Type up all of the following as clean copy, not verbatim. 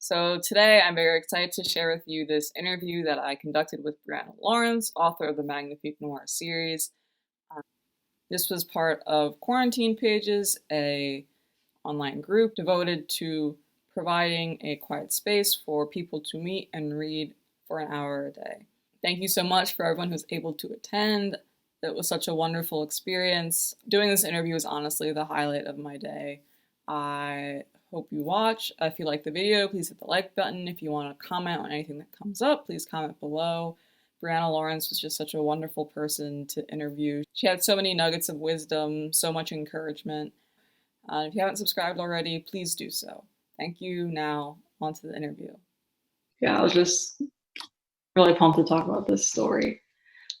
So today I'm very excited to share with you this interview that I conducted with Briana Lawrence, author of the Magnifique Noir series. This was part of Quarantine Pages, a online group devoted to providing a quiet space for people to meet and read for an hour a day. Thank you so much for everyone who's able to attend. It was such a wonderful experience. Doing this interview is honestly the highlight of my day. I hope you watch. If you like the video, please hit the like button. If you want to comment on anything that comes up, please comment below. Briana Lawrence was just such a wonderful person to interview. She had so many nuggets of wisdom, so much encouragement. If you haven't subscribed already, please do so. Thank you. Now, on to the interview. Yeah, I was just really pumped to talk about this story.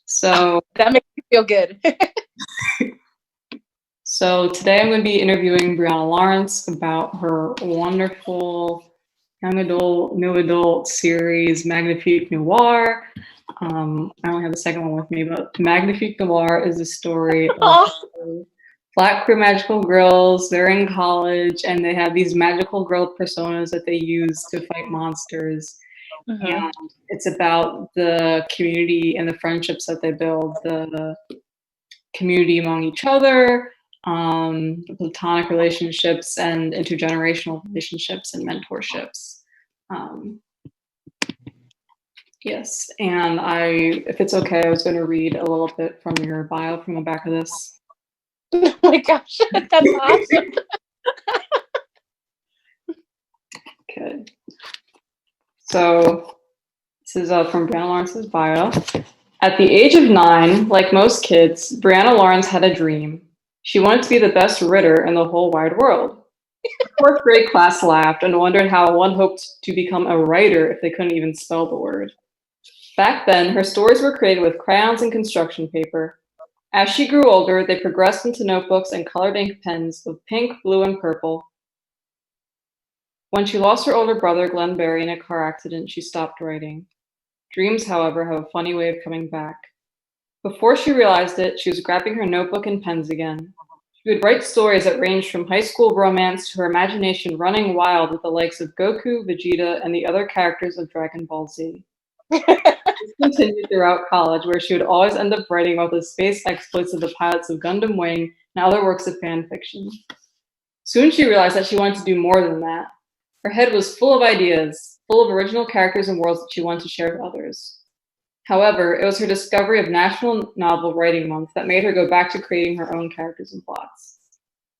So that makes me feel good. So today I'm going to be interviewing Briana Lawrence about her wonderful young adult, new adult series, Magnifique Noir. I only have the second one with me, but Magnifique Noir is a story of Black queer magical girls. They're in college and they have these magical girl personas that they use to fight monsters. And it's about the community and the friendships that they build, the community among each other, platonic relationships and intergenerational relationships and mentorships. Yes, and if it's okay, I was going to read a little bit from your bio from the back of this. Oh my gosh, that's awesome. Okay. So this is from Briana Lawrence's bio. At the age of 9, like most kids, Briana Lawrence had a dream. She wanted to be the best writer in the whole wide world. The fourth grade class laughed and wondered how one hoped to become a writer if they couldn't even spell the word. Back then, her stories were created with crayons and construction paper. As she grew older, they progressed into notebooks and colored ink pens of pink, blue, and purple. When she lost her older brother, Glenn Barry, in a car accident, she stopped writing. Dreams, however, have a funny way of coming back. Before she realized it, she was grabbing her notebook and pens again. She would write stories that ranged from high school romance to her imagination running wild with the likes of Goku, Vegeta, and the other characters of Dragon Ball Z. This continued throughout college, where she would always end up writing about the space exploits of the pilots of Gundam Wing and other works of fan fiction. Soon she realized that she wanted to do more than that. Her head was full of ideas, full of original characters and worlds that she wanted to share with others. However, it was her discovery of National Novel Writing Month that made her go back to creating her own characters and plots.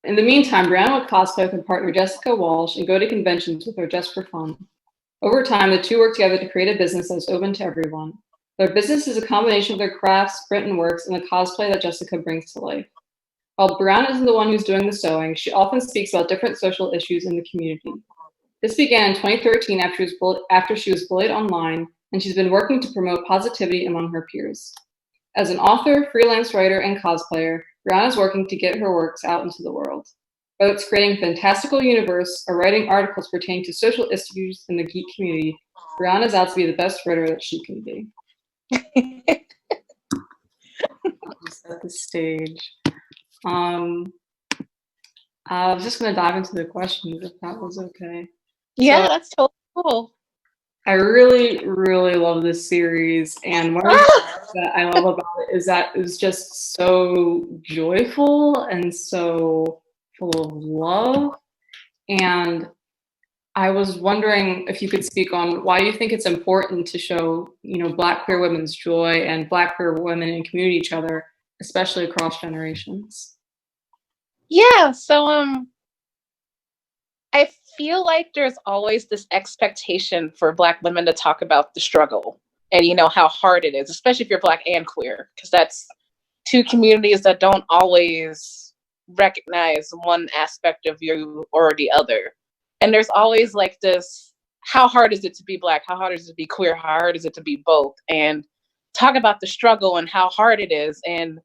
In the meantime, Briana would cosplay with her partner Jessica Walsh and go to conventions with her just for fun. Over time, the two worked together to create a business that was open to everyone. Their business is a combination of their crafts, written works, and the cosplay that Jessica brings to life. While Briana isn't the one who's doing the sewing, she often speaks about different social issues in the community. This began in 2013 after she was bullied online, and she's been working to promote positivity among her peers. As an author, freelance writer, and cosplayer, Briana is working to get her works out into the world. Whether it's creating a fantastical universe or writing articles pertaining to social issues in the geek community, Briana is out to be the best writer that she can be. Set the stage. I was just going to dive into the questions if that was okay. Yeah, that's totally cool. I really, really love this series, and one of the things that I love about it is that it was just so joyful and so full of love. And I was wondering if you could speak on why you think it's important to show, Black queer women's joy and Black queer women in community each other, especially across generations. Yeah, so I feel like there's always this expectation for Black women to talk about the struggle and, how hard it is, especially if you're Black and queer, because that's two communities that don't always recognize one aspect of you or the other. And there's always like this, how hard is it to be Black? How hard is it to be queer? How hard is it to be both? And talk about the struggle and how hard it is. And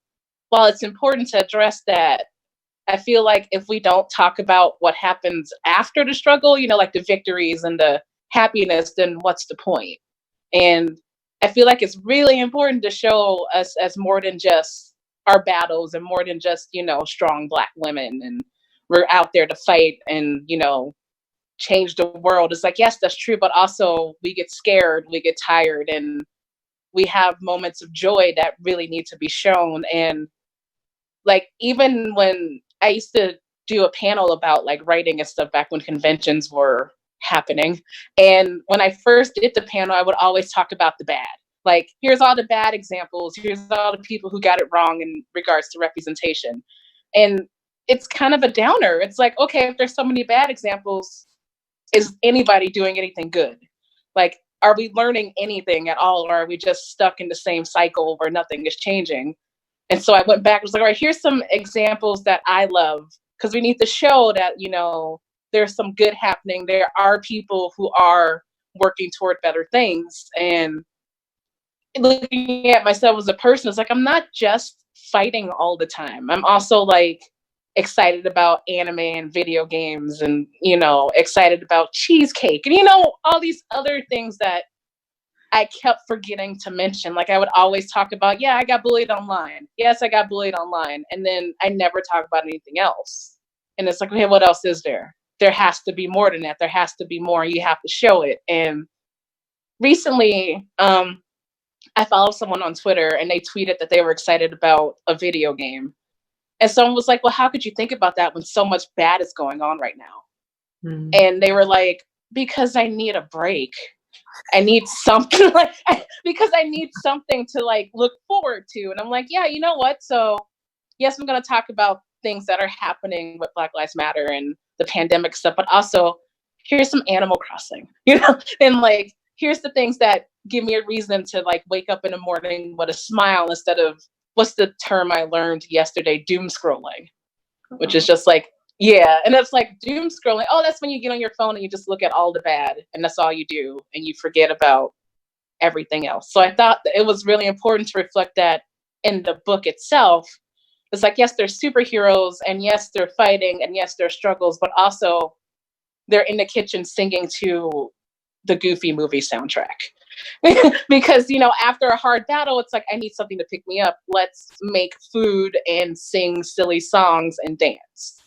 while it's important to address that, I feel like if we don't talk about what happens after the struggle, like the victories and the happiness, then what's the point? And I feel like it's really important to show us as more than just our battles and more than just, strong Black women. And we're out there to fight and, change the world. It's like, yes, that's true, but also we get scared, we get tired, and we have moments of joy that really need to be shown. And like, even when I used to do a panel about like writing and stuff back when conventions were happening, and when I first did the panel, I would always talk about the bad. Like, here's all the bad examples, here's all the people who got it wrong in regards to representation. And it's kind of a downer. It's like, okay, if there's so many bad examples, is anybody doing anything good? Like, are we learning anything at all, or are we just stuck in the same cycle where nothing is changing? And so I went back and was like, all right, here's some examples that I love, because we need to show that, you know, there's some good happening. There are people who are working toward better things. And looking at myself as a person, it's like, I'm not just fighting all the time. I'm also like excited about anime and video games, and, you know, excited about cheesecake, and, you know, all these other things that I kept forgetting to mention. Like, I would always talk about, yeah, I got bullied online. Yes, I got bullied online. And then I never talk about anything else. And it's like, okay, what else is there? There has to be more than that. There has to be more. You have to show it. And recently, I followed someone on Twitter, and they tweeted that they were excited about a video game. And someone was like, well, how could you think about that when so much bad is going on right now? Mm-hmm. And they were like, because I need a break. I need something because I need something to like look forward to. And I'm like, yeah, you know what? So yes, I'm going to talk about things that are happening with Black Lives Matter and the pandemic stuff, but also here's some Animal Crossing, you know, and like, here's the things that give me a reason to like wake up in the morning with a smile instead of, what's the term I learned yesterday? Doom scrolling, which is just like, yeah. And it's like doom scrolling. Oh, that's when you get on your phone and you just look at all the bad, and that's all you do, and you forget about everything else. So I thought that it was really important to reflect that in the book itself. It's like, yes, they're superheroes, and yes, they're fighting, and yes, there are struggles, but also they're in the kitchen singing to the Goofy movie soundtrack. Because, you know, after a hard battle, it's like, I need something to pick me up. Let's make food and sing silly songs and dance.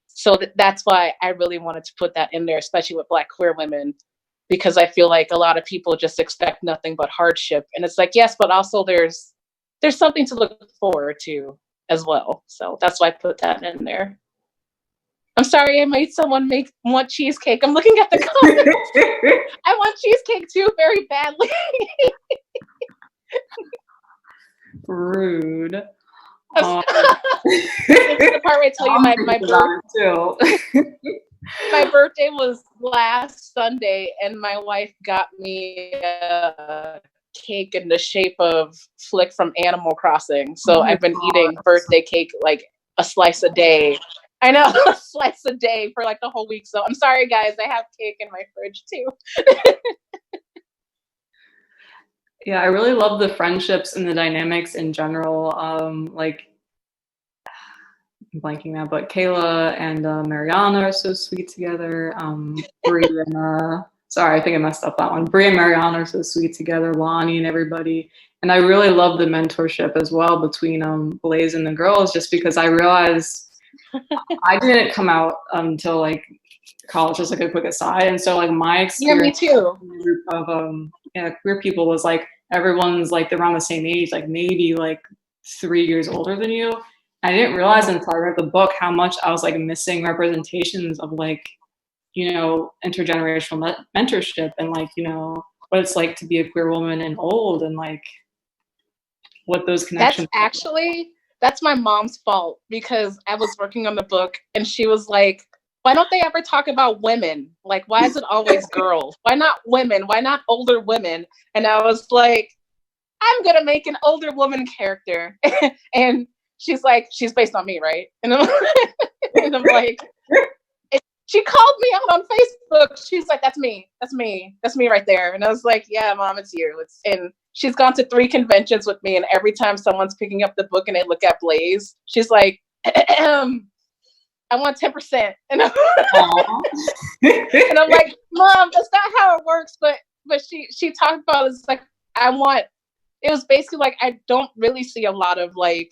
So that's why I really wanted to put that in there, especially with Black queer women, because I feel like a lot of people just expect nothing but hardship. And it's like, yes, but also there's something to look forward to as well. So that's why I put that in there. I'm sorry, I made someone want cheesecake. I'm looking at the comments. I want cheesecake too, very badly. Rude. This is the part where I tell you my birthday was last Sunday, and my wife got me a cake in the shape of Flick from Animal Crossing. So I've been eating birthday cake like a slice a day. I know, a slice a day for like the whole week. So I'm sorry, guys. I have cake in my fridge too. Yeah, I really love the friendships and the dynamics in general. Like, I'm blanking now, but Kayla and Mariana are so sweet together. Briana, sorry, I think I messed up that one. Bria and Mariana are so sweet together, Lonnie and everybody. And I really love the mentorship as well between Blaze and the girls, just because I realized I didn't come out until like college, just like a quick aside. And so like my experience me too. Group of queer people was like, everyone's like around the same age, like maybe like 3 years older than you. I didn't realize until I read the book how much I was like missing representations of like, you know, intergenerational mentorship, and like, you know, what it's like to be a queer woman and old, and like what those connections that's my mom's fault, because I was working on the book and she was like, why don't they ever talk about women? Like, why is it always girls? Why not women? Why not older women? And I was like, I'm going to make an older woman character. And she's like, she's based on me, right? And I'm like, she called me out on Facebook. She's like, that's me. That's me. That's me right there. And I was like, yeah, Mom, it's you. And she's gone to 3 conventions with me. And every time someone's picking up the book and they look at Blaze, she's like, I want 10%. And I'm like, Mom, that's not how it works. But she talked about, it's like, it was basically like, I don't really see a lot of like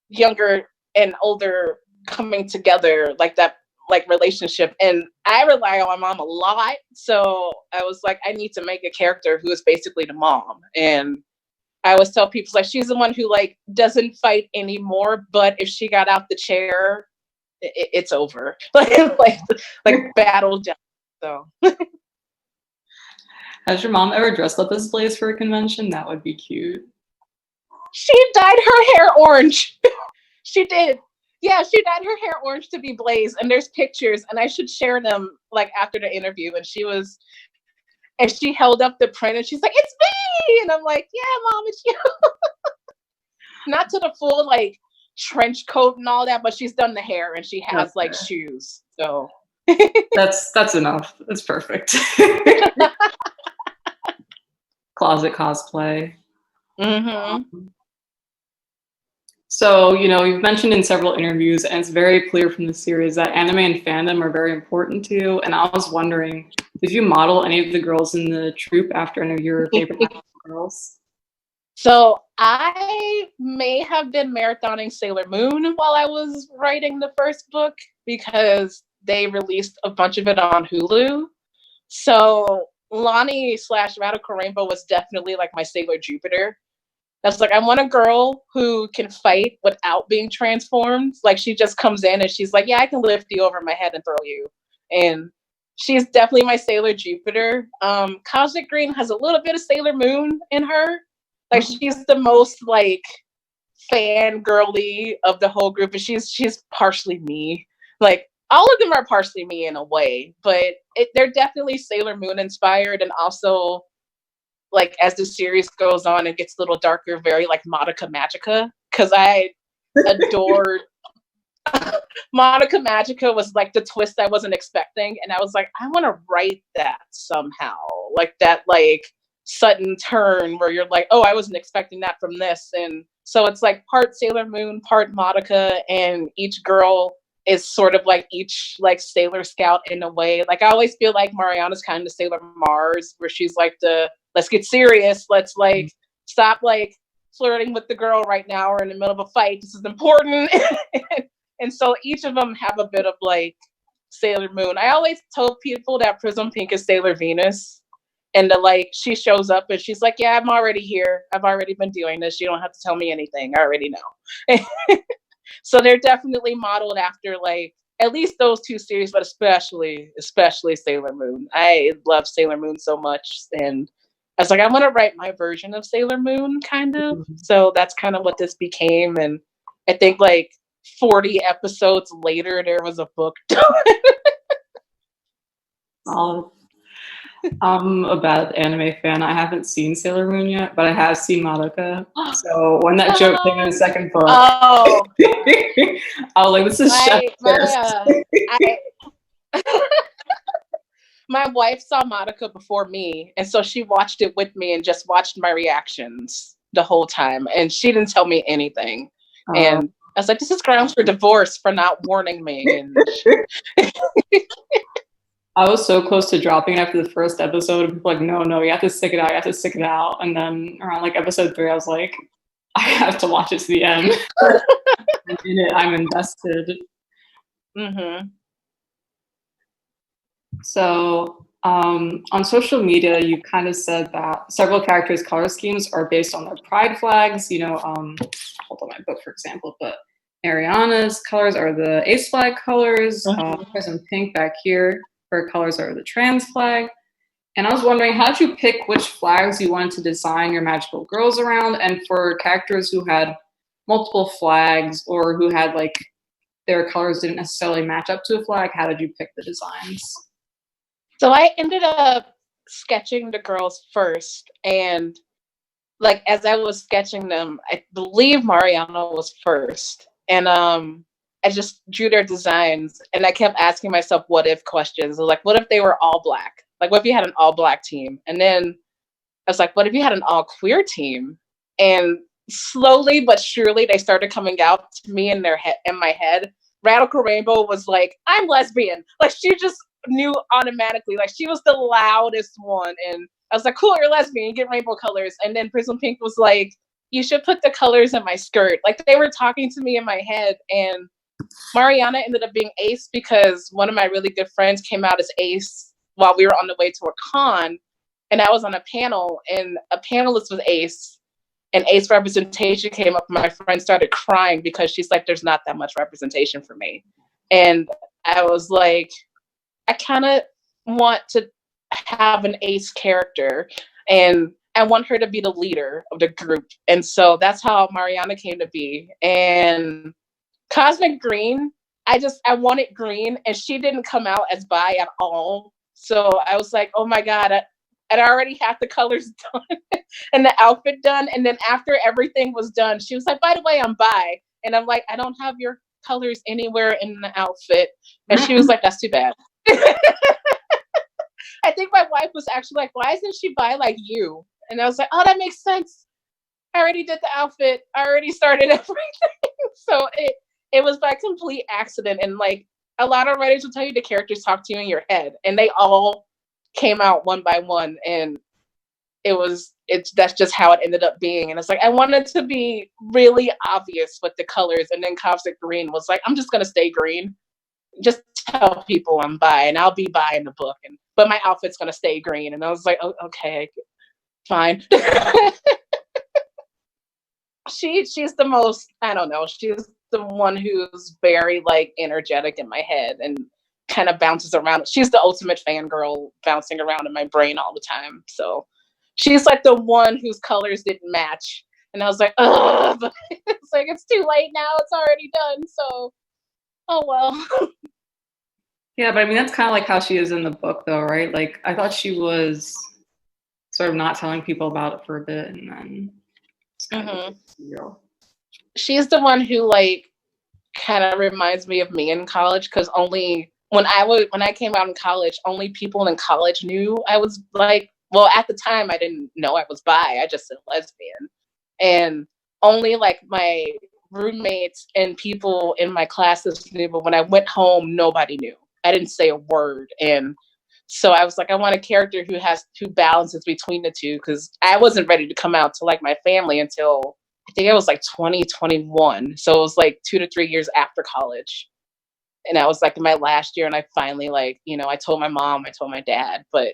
younger and older coming together like that, like relationship, and I rely on my mom a lot. So I was like, I need to make a character who is basically the mom. And I always tell people, like, she's the one who like doesn't fight anymore, but if she got out the chair, it's over. like battle done. So Has your mom ever dressed up as Blaze for a convention? That would be cute. she dyed her hair orange. She did. Yeah, she dyed her hair orange to be Blaze, and there's pictures, and I should share them like after the interview. And she held up the print, and she's like, "It's me!" And I'm like, "Yeah, mom, it's you." Not to the full like trench coat and all that, but she's done the hair, and she has like shoes. So that's enough. That's perfect. Closet cosplay. Mm-hmm. So, you've mentioned in several interviews, and it's very clear from the series that anime and fandom are very important to you. And I was wondering, did you model any of the girls in the troupe after any of your favorite girls? So I may have been marathoning Sailor Moon while I was writing the first book because they released a bunch of it on Hulu. So Lonnie / Radical Rainbow was definitely like my Sailor Jupiter. That's like, I want a girl who can fight without being transformed. Like, she just comes in and she's like, yeah, I can lift you over my head and throw you. And she's definitely my Sailor Jupiter. Cosmic Green has a little bit of Sailor Moon in her. Like, she's the most like fangirly of the whole group, and she's partially me. Like, all of them are partially me in a way, but they're definitely Sailor Moon inspired, and also like as the series goes on, it gets a little darker, very like Madoka Magica, because I adored Madoka Magica was like the twist I wasn't expecting, and I was like, I want to write that somehow, like that like sudden turn where you're like, oh, I wasn't expecting that from this. And so it's like part Sailor Moon, part Madoka, and each girl is sort of like each like Sailor Scout in a way. Like, I always feel like Mariana's kind of Sailor Mars, where she's like the let's get serious, let's like stop like flirting with the girl right now, we're in the middle of a fight, this is important. And so each of them have a bit of like Sailor Moon. I always told people that Prism Pink is Sailor Venus, and that like she shows up and she's like, yeah, I'm already here, I've already been doing this, you don't have to tell me anything, I already know. So they're definitely modeled after like at least those two series, but especially Sailor Moon. I love Sailor Moon so much, and I was like, I want to write my version of Sailor Moon, kind of. Mm-hmm. So that's kind of what this became. And I think like 40 episodes later, there was a book done. I'm a bad anime fan. I haven't seen Sailor Moon yet, but I have seen Madoka. So when that joke came in the second book, I was like, this is my wife saw Madoka before me, and so she watched it with me and just watched my reactions the whole time, and she didn't tell me anything. And I was like, this is grounds for divorce for not warning me. And I was so close to dropping it after the first episode, and people were like, no, you have to stick it out, And then around like episode 3, I was like, I have to watch it to the end. I'm in it, I'm invested. Mm-hmm. So on social media, you kind of said that several characters' color schemes are based on their pride flags. Hold on my book, for example, but Ariana's colors are the Ace flag colors. Prism Pink back here, her colors are the trans flag. And I was wondering, how did you pick which flags you wanted to design your magical girls around? And for characters who had multiple flags or who had like their colors didn't necessarily match up to a flag, how did you pick the designs? So I ended up sketching the girls first, and like as I was sketching them, I believe Mariana was first, and I just drew their designs, and I kept asking myself what if questions. I was like, what if they were all black? Like, what if you had an all black team? And then I was like, what if you had an all queer team? And slowly but surely, they started coming out to me in my head. Radical Rainbow was like, I'm lesbian. Like, she just knew automatically. Like, she was the loudest one, and I was like, cool, you're lesbian, you get rainbow colors. And then Prism Pink was like, you should put the colors in my skirt. Like, they were talking to me in my head, and Mariana ended up being Ace because one of my really good friends came out as Ace while we were on the way to a con, and I was on a panel, and a panelist was Ace, and Ace representation came up, and my friend started crying because she's like, there's not that much representation for me. And I was like, I kind of want to have an Ace character, and I want her to be the leader of the group. And so that's how Mariana came to be. And Cosmic Green, I wanted green, and she didn't come out as bi at all. So I was like, oh my God, I'd already had the colors done and the outfit done. And then after everything was done, she was like, by the way, I'm bi. And I'm like, I don't have your colors anywhere in the outfit. And she was like, that's too bad. I think my wife was actually like, why isn't she bi like you? And I was like, oh, that makes sense. I already did the outfit. I already started everything. So it was by complete accident. And like a lot of writers will tell you the characters talk to you in your head, and they all came out one by one. And that's just how it ended up being. And it's like, I wanted to be really obvious with the colors. And then Cosmic Green was like, I'm just going to stay green. Just tell people I'm bi, and I'll be bi in the book. But my outfit's going to stay green. And I was like, oh, okay, fine. She's the most, I don't know, she's the one who's very like energetic in my head and kind of bounces around. She's the ultimate fangirl bouncing around in my brain all the time. So she's like the one whose colors didn't match. And I was like, ugh, but it's like, it's too late now. It's already done. So, oh well. Yeah, but I mean, that's kind of like how she is in the book, though, right? Like, I thought she was sort of not telling people about it for a bit, and then it's kind of she's the one who like kind of reminds me of me in college, because only when I came out in college, only people in college knew I was like, well, at the time I didn't know I was bi. I just said lesbian, and only like my roommates and people in my classes knew. But when I went home, nobody knew. I didn't say a word. And so I was like, I want a character who balances between the two, because I wasn't ready to come out to like my family until I think it was like 2021. So it was like 2 to 3 years after college. And I was like in my last year, and I finally like, I told my mom, I told my dad, but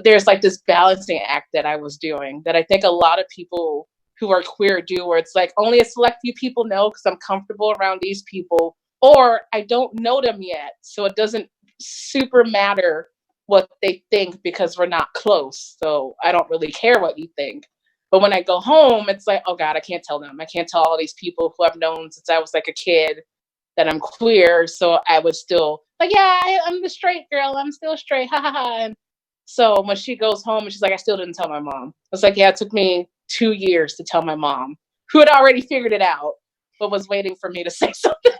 there's like this balancing act that I was doing that I think a lot of people who are queer do, where it's like only a select few people know because I'm comfortable around these people, or I don't know them yet. So it doesn't super matter what they think because we're not close. So I don't really care what you think. But when I go home, it's like, oh God, I can't tell them. I can't tell all these people who I've known since I was like a kid that I'm queer. So I was still like, yeah, I'm the straight girl. I'm still straight. Ha ha ha. And so when she goes home and she's like, I still didn't tell my mom. I was like, yeah, it took me 2 years to tell my mom, who had already figured it out, but was waiting for me to say something.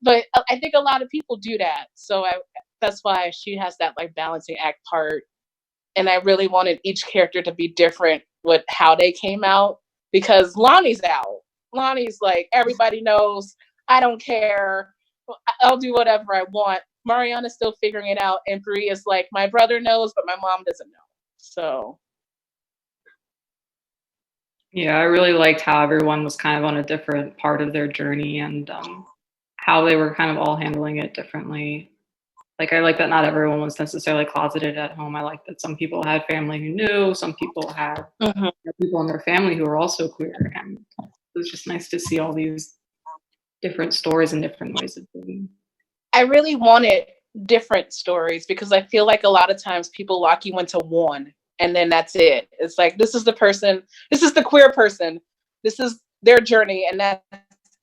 But I think a lot of people do that. So that's why she has that like balancing act part. And I really wanted each character to be different with how they came out, because Lonnie's out. Lonnie's like, everybody knows, I don't care. I'll do whatever I want. Mariana's still figuring it out. And Bree is like, my brother knows, but my mom doesn't know. So. Yeah, I really liked how everyone was kind of on a different part of their journey, and how they were kind of all handling it differently. Like, I like that not everyone was necessarily closeted at home. I like that some people had family who knew, some people had people in their family who were also queer. And it was just nice to see all these different stories and different ways of being. I really wanted different stories, because I feel like a lot of times people lock you into one, and then that's it. It's like, this is the person, this is the queer person, this is their journey, and that's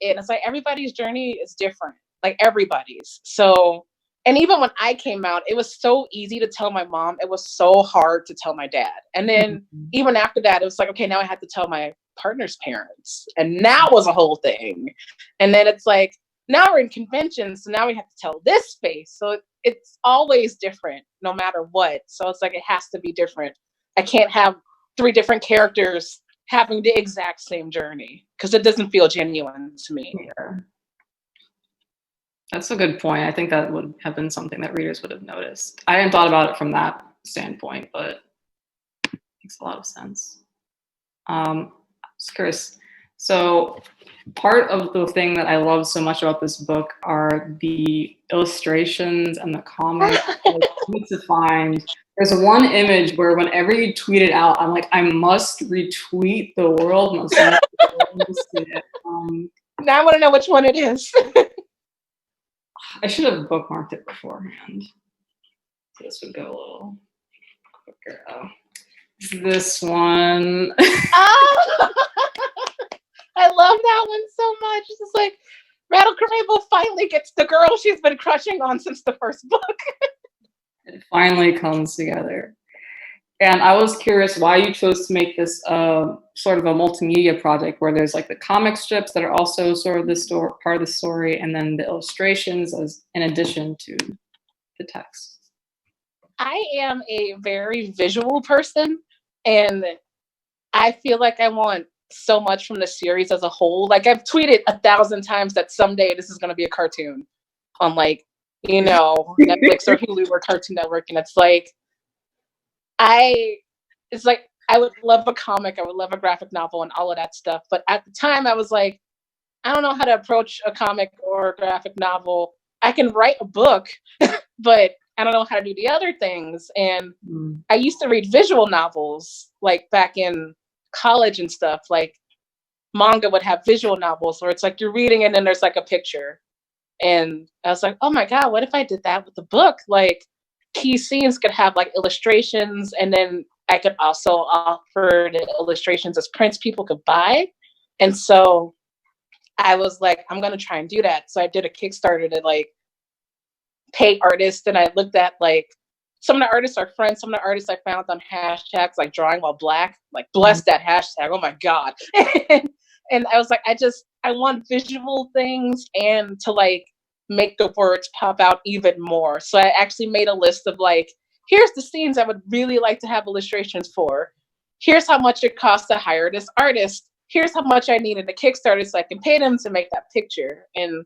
it. And it's like, everybody's journey is different, like everybody's. So, and even when I came out, it was so easy to tell my mom. It was so hard to tell my dad. And then even after that, it was like, okay, now I have to tell my partner's parents. And that was a whole thing. And then it's like, now we're in conventions, so now we have to tell this space. So it's always different no matter what. So it's like, it has to be different. I can't have 3 different characters having the exact same journey, because it doesn't feel genuine to me. Yeah. That's a good point. I think that would have been something that readers would have noticed. I hadn't thought about it from that standpoint, but it makes a lot of sense. I was curious, So part of the thing that I love so much about this book are the illustrations and the comics. Like, need to find. There's one image where whenever you tweet it out, I'm like, I must retweet. The world must see it. Now I want to know which one it is. I should have bookmarked it beforehand. This would go a little quicker. Oh, this one. Oh! I love that one so much. It's just like Radical Rainbow finally gets the girl she's been crushing on since the first book. It finally comes together. And I was curious why you chose to make this sort of a multimedia project where there's like the comic strips that are also sort of the story, part of the story, and then the illustrations as in addition to the text. I am a very visual person, and I feel like I want so much from the series as a whole. Like, I've tweeted 1,000 times that someday this is going to be a cartoon on, like, you know, Netflix or Hulu or Cartoon Network, and it's like I would love a comic, I would love a graphic novel and all of that stuff. But at the time I was like, I don't know how to approach a comic or a graphic novel. I can write a book, but I don't know how to do the other things. And I used to read visual novels like back in college and stuff. Like, manga would have visual novels where it's like you're reading and then there's like a picture. And I was like, oh my God, what if I did that with the book? Like, key scenes could have like illustrations, and then I could also offer the illustrations as prints people could buy. And so I was like, I'm going to try and do that. So I did a Kickstarter to like pay artists, and I looked at like some of the artists are friends, some of the artists I found on hashtags like Drawing While Black, like bless that hashtag. Oh my God. And I was like, I want visual things and to like make the words pop out even more. So I actually made a list of like, here's the scenes I would really like to have illustrations for. Here's how much it costs to hire this artist. Here's how much I need in the Kickstarter so I can pay them to make that picture. And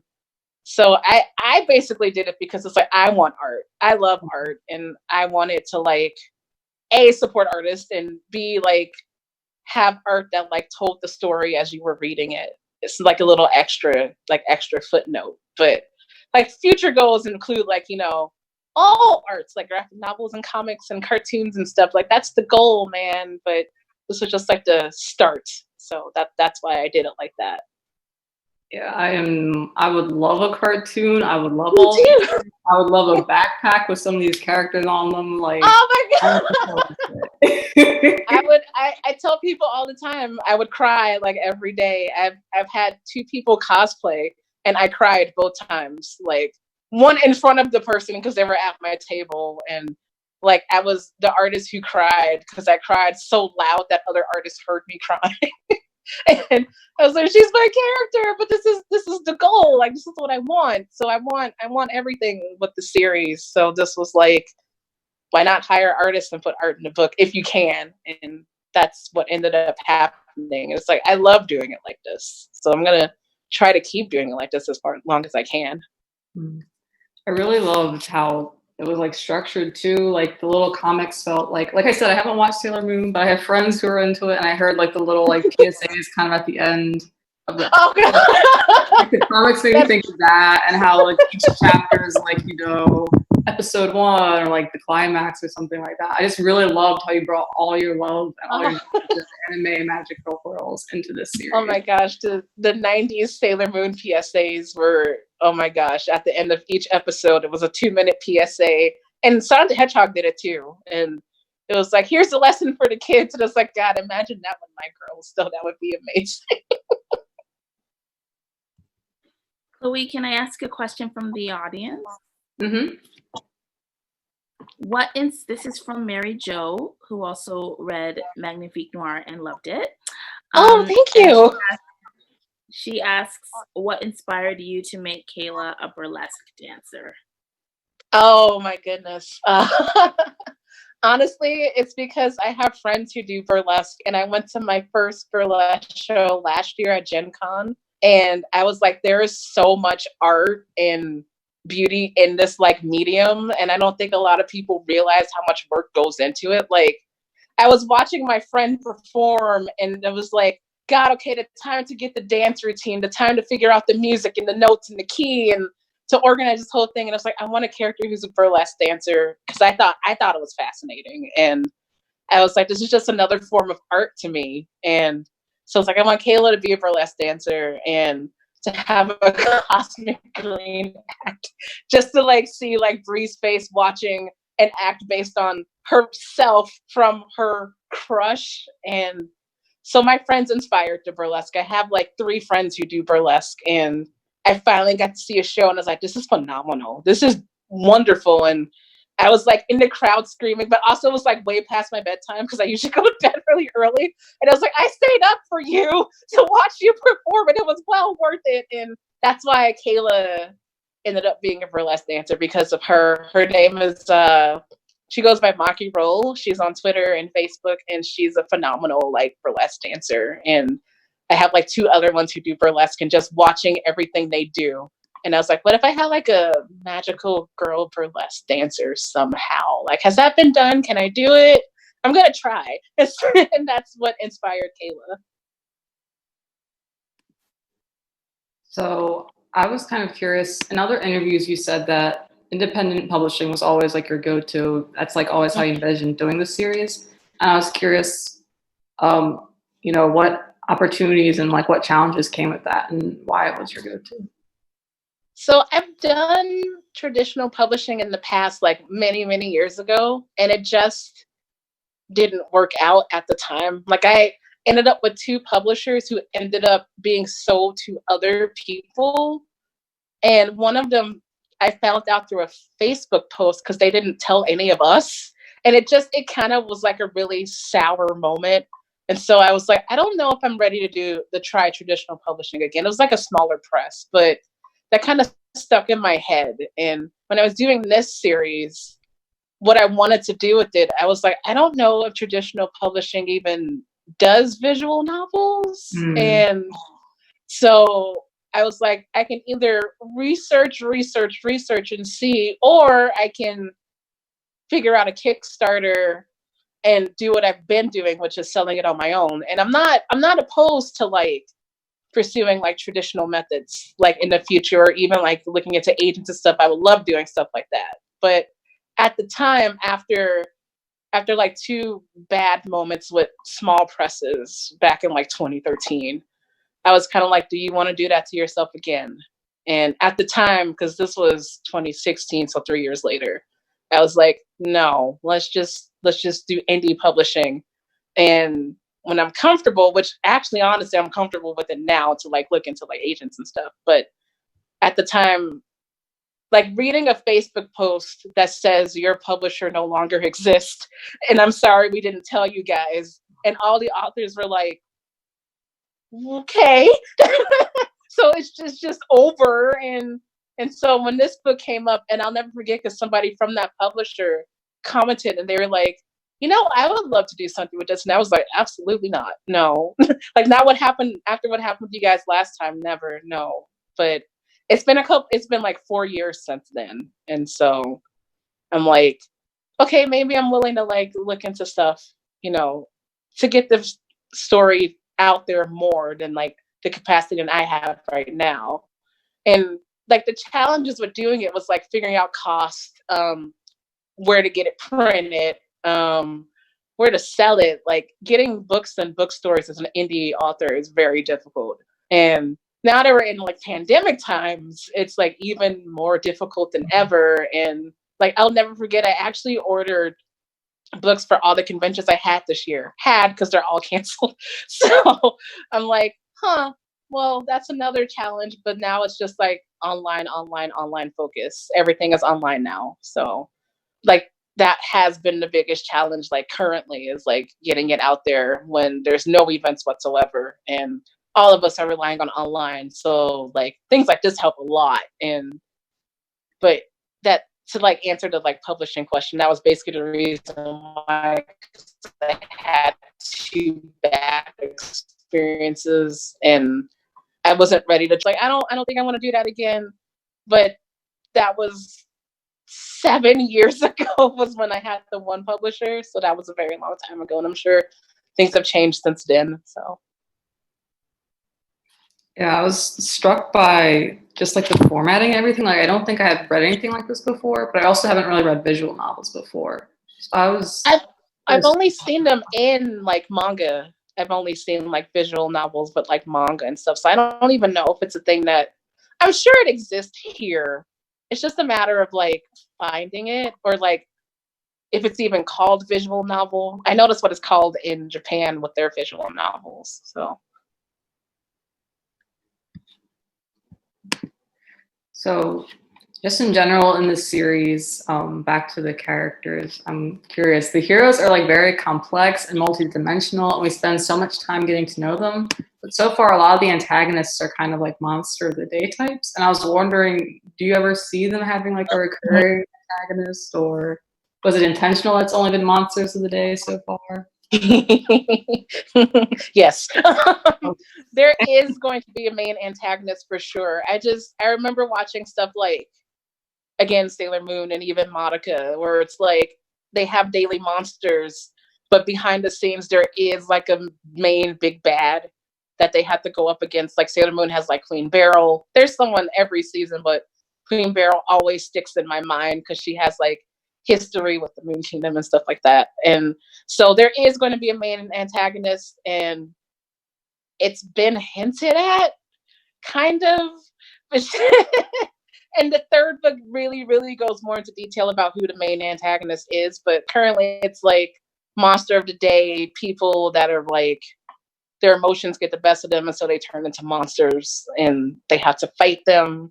so I basically did it because it's like, I want art. I love art, and I wanted to like, A, support artists, and B, like have art that like told the story as you were reading it. It's like a little extra footnote. But like future goals include like, you know, all arts, like graphic novels and comics and cartoons and stuff. Like, that's the goal, man. But this was just like the start. So that's why I did it like that. Yeah, I would love a cartoon. I would love I would love a backpack with some of these characters on them. Like, oh my God. I tell people all the time, I would cry like every day. I've had 2 people cosplay and I cried both times. Like, one in front of the person because they were at my table, and like I was the artist who cried because I cried so loud that other artists heard me crying. And I was like, she's my character, but this is the goal. Like, this is what I want. So I want everything with the series. So this was like, why not hire artists and put art in the book if you can? And that's what ended up happening. It's like, I love doing it like this. So I'm going to try to keep doing it like this as long as I can. I really loved how it was like structured too. Like, the little comics felt like I said, I haven't watched Sailor Moon, but I have friends who are into it, and I heard like the little like PSAs kind of at the end of the, like, the comics made me think of that, and how like each chapter is like, you know, episode 1 or like the climax or something like that. I just really loved how you brought all your love and all your anime magical worlds into this series. Oh my gosh, the 90s Sailor Moon PSAs were, oh my gosh, at the end of each episode, it was a 2-minute PSA. And Sonic the Hedgehog did it too. And it was like, here's the lesson for the kids. And it's like, God, imagine that when my girl still, that would be amazing. Chloe, can I ask a question from the audience? Mm-hmm. This is from Mary Jo, who also read Magnifique Noir and loved it. Oh, thank you. She asks, what inspired you to make Kayla a burlesque dancer? Oh my goodness. Honestly, it's because I have friends who do burlesque, and I went to my first burlesque show last year at Gen Con, and I was like, there is so much art and beauty in this like medium, and I don't think a lot of people realize how much work goes into it. Like, I was watching my friend perform, and it was like, God, okay, the time to get the dance routine, the time to figure out the music and the notes and the key and to organize this whole thing. And I was like, I want a character who's a burlesque dancer, because I thought it was fascinating. And I was like, this is just another form of art to me. And so I was like, I want Kayla to be a burlesque dancer and to have a cosmic green act, just to like see like Bree's face watching an act based on herself from her crush. And so my friends inspired to burlesque. I have like 3 friends who do burlesque, and I finally got to see a show and I was like, this is phenomenal. This is wonderful. And I was like in the crowd screaming, but also it was like way past my bedtime because I usually go to bed really early. And I was like, I stayed up for you to watch you perform, and it was well worth it. And that's why Kayla ended up being a burlesque dancer, because of her. Her name is she goes by Maki Roll. She's on Twitter and Facebook, and she's a phenomenal like burlesque dancer. And I have like 2 other ones who do burlesque, and just watching everything they do. And I was like, what if I had like a magical girl burlesque dancer somehow? Like, has that been done? Can I do it? I'm going to try. And that's what inspired Kayla. So I was kind of curious. In other interviews, you said that independent publishing was always like your go-to. That's like always how you envisioned doing the series. And I was curious, what opportunities and like what challenges came with that, and why it was your go-to. So I've done traditional publishing in the past, like many, many years ago, and it just didn't work out at the time. Like I ended up with 2 publishers who ended up being sold to other people. And one of them I found out through a Facebook post because they didn't tell any of us. And it kind of was like a really sour moment. And so I was like, I don't know if I'm ready to try traditional publishing again. It was like a smaller press, but that kind of stuck in my head. And when I was doing this series, what I wanted to do with it, I was like, I don't know if traditional publishing even does visual novels. And so I was like, I can either research and see, or I can figure out a Kickstarter and do what I've been doing, which is selling it on my own. And I'm not opposed to like pursuing like traditional methods like in the future, or even like looking into agents and stuff. I would love doing stuff like that. But at the time, after like 2 bad moments with small presses back in like 2013, I was kind of like, do you want to do that to yourself again? And at the time, because this was 2016, so 3 years later, I was like, no, let's just do indie publishing. And when I'm comfortable, which actually, honestly, I'm comfortable with it now to like look into like agents and stuff. But at the time, like reading a Facebook post that says your publisher no longer exists, and I'm sorry we didn't tell you guys, and all the authors were like, okay. So it's just over. And so when this book came up, and I'll never forget, because somebody from that publisher commented and they were like, I would love to do something with this. And I was like, absolutely not. No. Like not what happened after what happened with you guys last time. Never. No. But it's been like 4 years since then. And so I'm like, okay, maybe I'm willing to like look into stuff, to get the story out there more than like the capacity that I have right now. And like the challenges with doing it was like figuring out cost, where to get it printed, where to sell it. Like getting books in bookstores as an indie author is very difficult. And now that we're in like pandemic times, it's like even more difficult than ever. And like I'll never forget, I actually ordered books for all the conventions I had this year, because they're all canceled. So I'm like, well, that's another challenge. But now it's just like online focus. Everything is online now. So like that has been the biggest challenge, like currently, is like getting it out there when there's no events whatsoever, and all of us are relying on online. So like things like this help a lot. But that, to like answer the like publishing question, that was basically the reason why I had 2 bad experiences, and I wasn't ready to like, I don't think I want to do that again. But that was 7 years ago was when I had the one publisher. So that was a very long time ago. And I'm sure things have changed since then. So. Yeah, I was struck by just like the formatting and everything. Like, I don't think I had read anything like this before, but I also haven't really read visual novels before. So I've it I've was only seen them in like manga. I've only seen like visual novels, but like manga and stuff. So I don't even know if it's a thing that I'm sure it exists here. It's just a matter of like finding it or like if it's even called visual novel. I noticed what it's called in Japan with their visual novels. so just in general in this series, back to the characters, I'm curious. The heroes are like very complex and multidimensional, and we spend so much time getting to know them. But so far, a lot of the antagonists are kind of like monster of the day types. And I was wondering, do you ever see them having like a recurring antagonist, or was it intentional? It's only been monsters of the day so far. Yes. There is going to be a main antagonist for sure. I remember watching stuff like again Sailor Moon and even Madoka where it's like they have daily monsters but behind the scenes there is like a main big bad that they have to go up against. Like Sailor Moon has like Queen Beryl. There's someone every season, but Queen Beryl always sticks in my mind because she has like history with the Moon Kingdom and stuff like that. And so there is going to be a main antagonist, and it's been hinted at, kind of. And the third book really, really goes more into detail about who the main antagonist is. But currently, it's like monster of the day, people that are like their emotions get the best of them, and so they turn into monsters, and they have to fight them.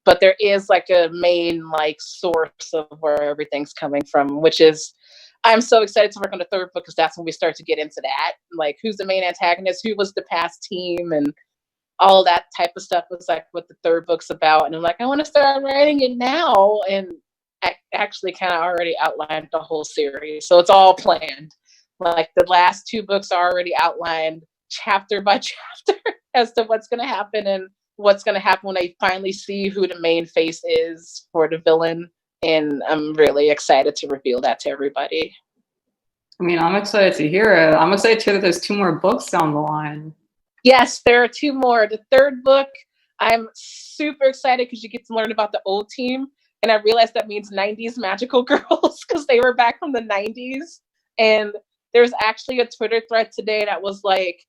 But there is like a main like source of where everything's coming from, which is I'm so excited to work on the third book because that's when we start to get into that, like who's the main antagonist, who was the past team, and all that type of stuff was like what the third book's about. And I'm like, I want to start writing it now, and I actually kind of already outlined the whole series, so it's all planned. Like the last two books are already outlined chapter by chapter as to what's going to happen and what's going to happen when they finally see who the main face is for the villain. And I'm really excited to reveal that to everybody. I mean, I'm excited to hear it. I'm excited to hear that there's 2 more books down the line. Yes, there are two more. The third book, I'm super excited because you get to learn about the old team. And I realized that means 90s magical girls because they were back from the 90s. And there's actually a Twitter thread today that was like,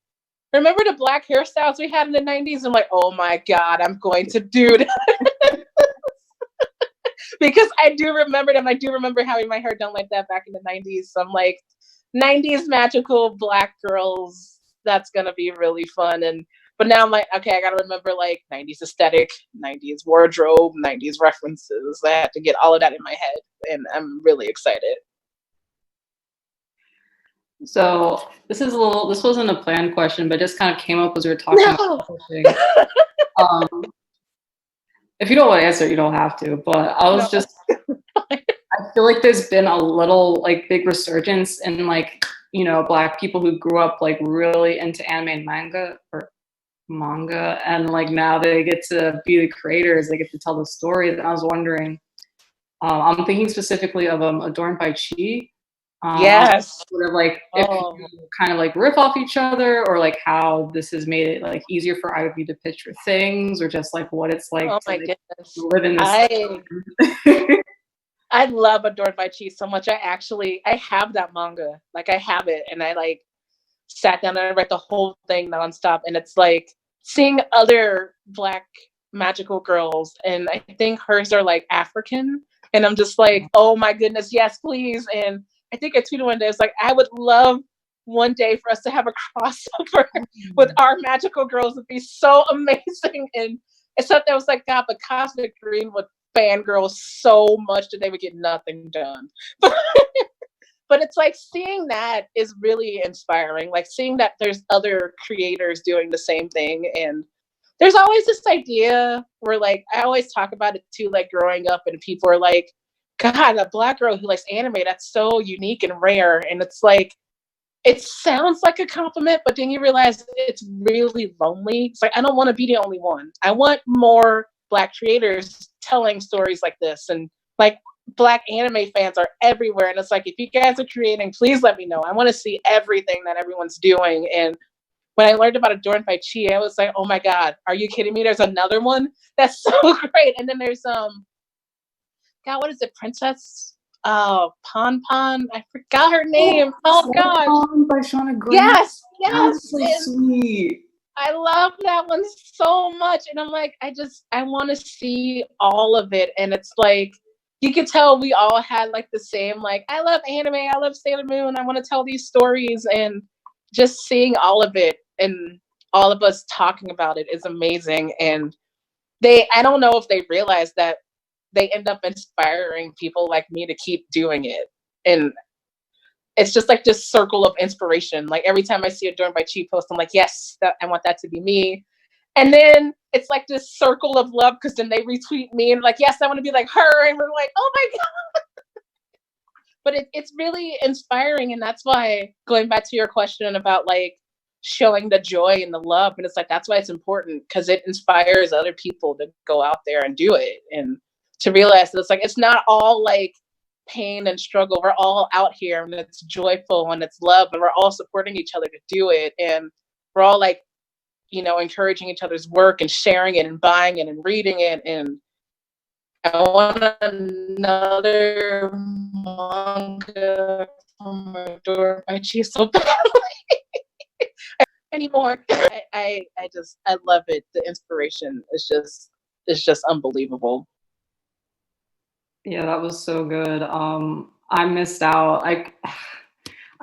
remember the black hairstyles we had in the 90s? I'm like, oh my God, I'm going to do that. Because I do remember them. I do remember having my hair done like that back in the 90s. So I'm like, 90s magical black girls, that's gonna be really fun. And but now I'm like, okay, I gotta remember like 90s aesthetic, 90s wardrobe, 90s references. I have to get all of that in my head, and I'm really excited. So this wasn't a planned question, but just kind of came up as we were talking No. about publishing. If you don't want to answer, you don't have to. But I was just, I feel like there's been a little like big resurgence in like, Black people who grew up like really into anime and manga, and like now they get to be the creators, they get to tell the stories. And I was wondering, I'm thinking specifically of Adorned by Chi. Yes. Sort of like if you kind of like riff off each other, or like how this has made it like easier for either of you to pitch your things, or just like what it's like Oh to my like, goodness. live in this. I love Adored by Chi so much. I have that manga. Like I have it, and I like sat down and I read the whole thing nonstop. And it's like seeing other Black magical girls, and I think hers are like African. And I'm just like, oh my goodness, yes, please. And I think I tweeted one day, it's like, I would love one day for us to have a crossover with our magical girls. Would be so amazing. And it's something that was like, God, but Cosmic Green would fangirl so much that they would get nothing done. But it's like seeing that is really inspiring. Like seeing that there's other creators doing the same thing. And there's always this idea where like, I always talk about it too, like growing up and people are like, God, a Black girl who likes anime, that's so unique and rare. And it's like, it sounds like a compliment, but then you realize it's really lonely. It's like, I don't want to be the only one. I want more Black creators telling stories like this. And like Black anime fans are everywhere. And it's like, if you guys are creating, please let me know. I want to see everything that everyone's doing. And when I learned about Adorned by Chi, I was like, oh my God, are you kidding me? There's another one? That's so great. And then there's, God, what is it? Princess Pon Pon? I forgot her name. Oh gosh. By Shauna Grant. Yes, That's so yes. sweet. I love that one so much. And I'm like, I want to see all of it. And it's like, you could tell we all had like the same, like, I love anime, I love Sailor Moon, I want to tell these stories. And just seeing all of it and all of us talking about it is amazing. And I don't know if they realize that they end up inspiring people like me to keep doing it. And it's just like this circle of inspiration. Like every time I see Adorned by Chi post, I'm like, yes, I want that to be me. And then it's like this circle of love because then they retweet me and like, yes, I want to be like her. And we're like, oh my God. But it's really inspiring. And that's why, going back to your question about like showing the joy and the love, and it's like, that's why it's important, because it inspires other people to go out there and do it. And to realize that it's like, it's not all like pain and struggle. We're all out here and it's joyful and it's love, and we're all supporting each other to do it. And we're all like, you know, encouraging each other's work and sharing it and buying it and reading it. And I want another manga from Adorned by Chi so badly. Anymore. I love it. The inspiration is just unbelievable. Yeah, that was so good. I missed out.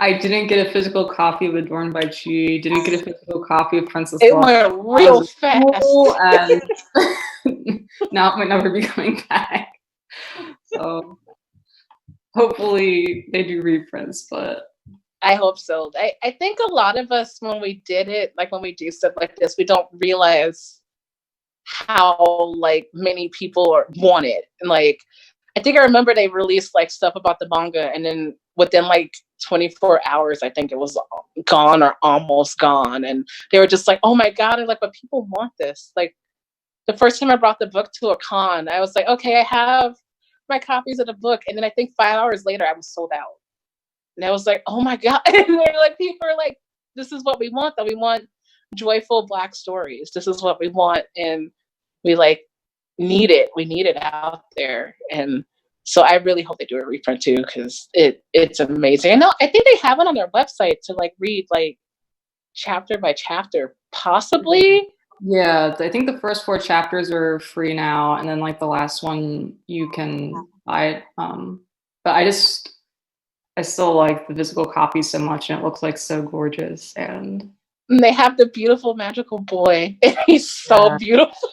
I didn't get a physical copy of Adorned by Chi. Didn't get a physical copy of Princess It Lost. went real fast. And now it might never be coming back. So hopefully they do reprints, but I hope so. I think a lot of us, when we did it, like when we do stuff like this, we don't realize how like many people want it. And like, I think I remember they released like stuff about the manga, and then within like 24 hours, I think it was gone or almost gone. And they were just like, oh my God. And like, but people want this. Like the first time I brought the book to a con, I was like, okay, I have my copies of the book. And then I think 5 hours later, I was sold out. And I was like, oh my God. And they're like, people are like, this is what we want, though. We want joyful Black stories. This is what we want. And we like need it. We need it out there. And so I really hope they do a reprint too, because it's amazing. I think they have it on their website to like read like chapter by chapter, possibly. yeah, I think the first 4 chapters are free now, and then like the last one you can buy it. But I still like the physical copy so much, and it looks like so gorgeous. And they have the beautiful magical boy. He's so beautiful.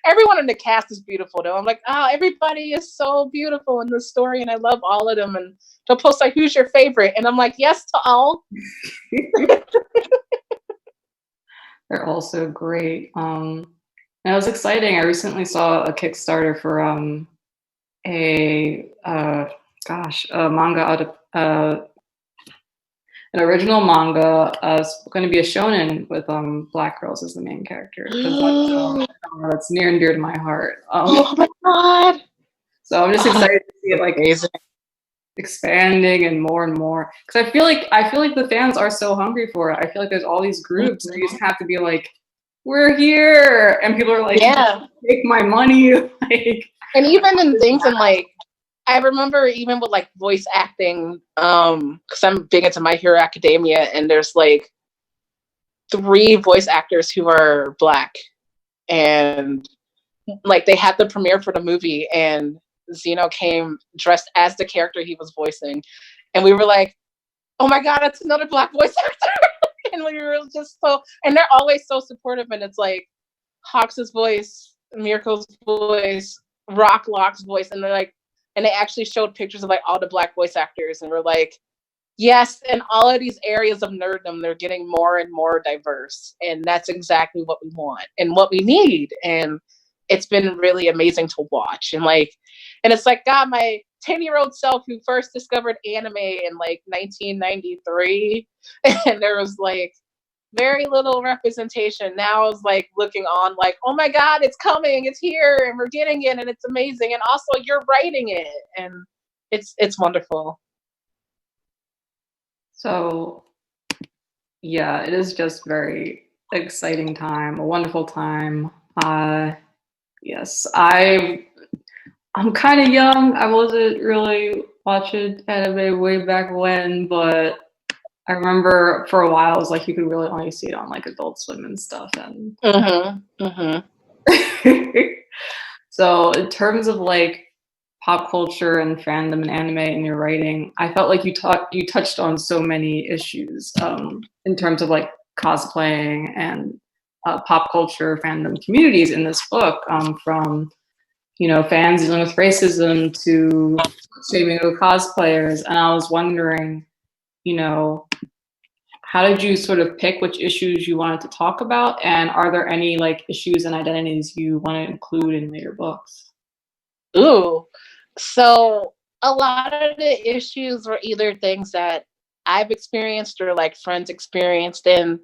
Everyone in the cast is beautiful though. I'm like, everybody is so beautiful in the story, and I love all of them. And they'll post like, who's your favorite? And I'm like, yes to all. They're all so great. And it was exciting. I recently saw a Kickstarter for a manga out of an original manga. It's going to be a shonen with black girls as the main character, because that's near and dear to my heart. Oh my God! So I'm just excited to see it like expanding and more, because I feel like the fans are so hungry for it. I feel like there's all these groups and you just have to be like, we're here, and people are like, yeah, take my money. Like, and even in things in like, I remember even with like voice acting, because I'm big into My Hero Academia, and there's like 3 voice actors who are Black, and like they had the premiere for the movie, and Zeno came dressed as the character he was voicing, and we were like, oh my God, it's another Black voice actor. And we were just so, and they're always so supportive. And it's like Hawks' voice, Miracle's voice, Lock's voice, and they're like, and they actually showed pictures of like all the Black voice actors, and we're like, yes, in all of these areas of nerddom, they're getting more and more diverse, and that's exactly what we want and what we need. And it's been really amazing to watch. And like, and it's like, God, my 10-year-old self who first discovered anime in like 1993, and there was like very little representation. Now I was like looking on like, oh my God, it's coming, it's here, and we're getting it, and it's amazing. And also you're writing it, and it's wonderful. So Yeah, it is just very exciting time, a wonderful time. Yes, I'm kind of young. I wasn't really watching anime way back when, but I remember for a while it was like you could really only see it on like Adult Swim and stuff. And Mm-hmm. Mm-hmm. so in terms of like pop culture and fandom and anime in your writing, I felt like you touched on so many issues in terms of like cosplaying and pop culture fandom communities in this book, from fans dealing with racism to shaming of cosplayers. And I was wondering, you know, how did you sort of pick which issues you wanted to talk about? And are there any like issues and identities you want to include in your books? Ooh. So a lot of the issues were either things that I've experienced or like friends experienced. And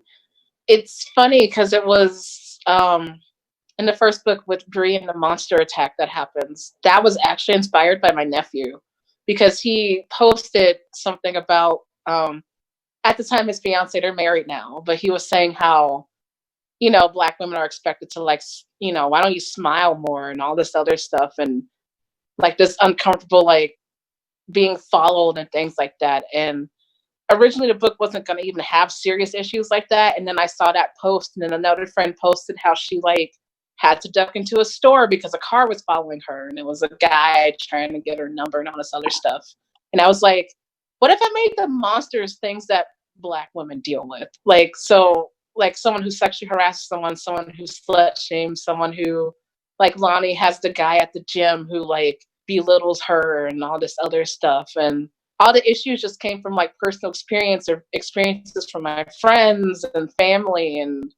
it's funny because it was in the first book with Bree and the monster attack that happens. That was actually inspired by my nephew because he posted something about at the time his fiance, they're married now, but he was saying how Black women are expected to like why don't you smile more and all this other stuff, and like this uncomfortable like being followed and things like that. And originally the book wasn't going to even have serious issues like that, and then I saw that post, and then another friend posted how she like had to duck into a store because a car was following her, and it was a guy trying to get her number and all this other stuff. And I was like, what if I made the monsters things that Black women deal with, like someone who sexually harasses someone who slut shames someone, who like Lonnie has the guy at the gym who like belittles her and all this other stuff. And all the issues just came from like personal experience or experiences from my friends and family. And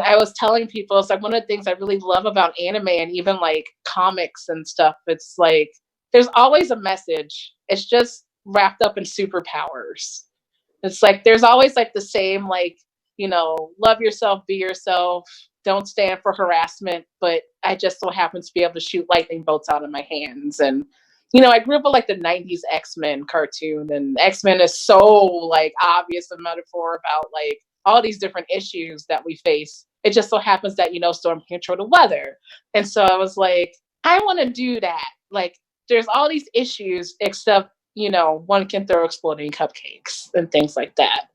I was telling people, it's like one of the things I really love about anime and even like comics and stuff. It's like there's always a message. It's just wrapped up in superpowers. It's like there's always like the same like, love yourself, be yourself, don't stand for harassment, but I just so happen to be able to shoot lightning bolts out of my hands. And I grew up with like the 90s X-Men cartoon, and X-Men is so like obvious a metaphor about like all these different issues that we face. It just so happens that Storm can control the weather. And so I was like, I want to do that. Like there's all these issues except one can throw exploding cupcakes and things like that.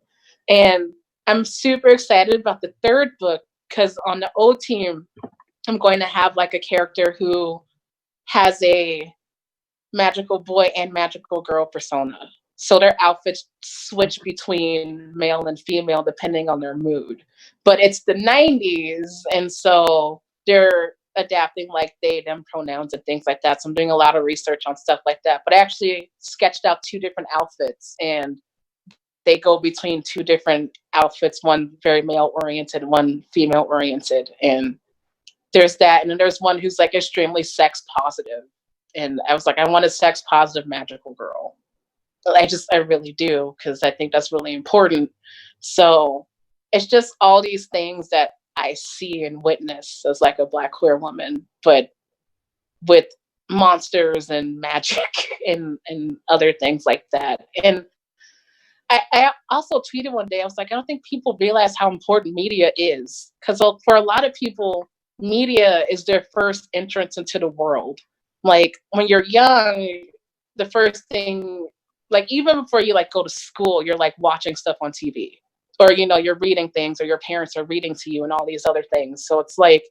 And I'm super excited about the third book because on the O team, I'm going to have like a character who has a magical boy and magical girl persona. So their outfits switch between male and female depending on their mood. But it's the 90s, and so they're adapting like they, them pronouns and things like that. So I'm doing a lot of research on stuff like that. But I actually sketched out 2 different outfits, and they go between 2 different outfits, one very male oriented, one female oriented. And there's that. And then there's one who's like extremely sex positive. And I was like, I want a sex positive magical girl. I really do, because I think that's really important. So it's just all these things that I see and witness as like a Black queer woman, but with monsters and magic and other things like that. And I also tweeted one day, I was like, I don't think people realize how important media is. Because for a lot of people, media is their first entrance into the world. Like when you're young, the first thing, like even before you like go to school, you're like watching stuff on TV, or you're reading things, or your parents are reading to you and all these other things. So it's like,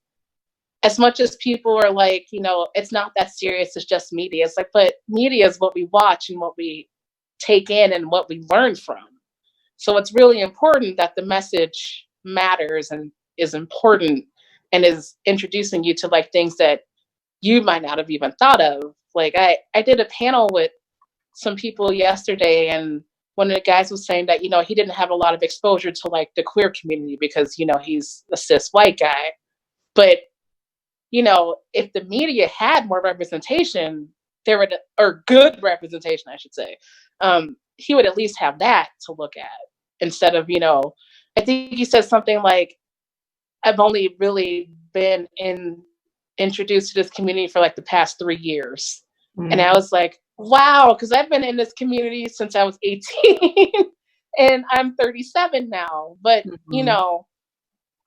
as much as people are like, it's not that serious, it's just media. It's like, but media is what we watch and what we take in and what we learn from. So it's really important that the message matters and is important and is introducing you to like things that you might not have even thought of. Like I did a panel with some people yesterday, and one of the guys was saying that, he didn't have a lot of exposure to like the queer community because, he's a cis white guy. But, if the media had more representation, or good representation, I should say, he would at least have that to look at instead of, I think he said something like, I've only really been introduced to this community for like the past 3 years. And I was like, wow, because I've been in this community since I was 18. And I'm 37 now. But, you know,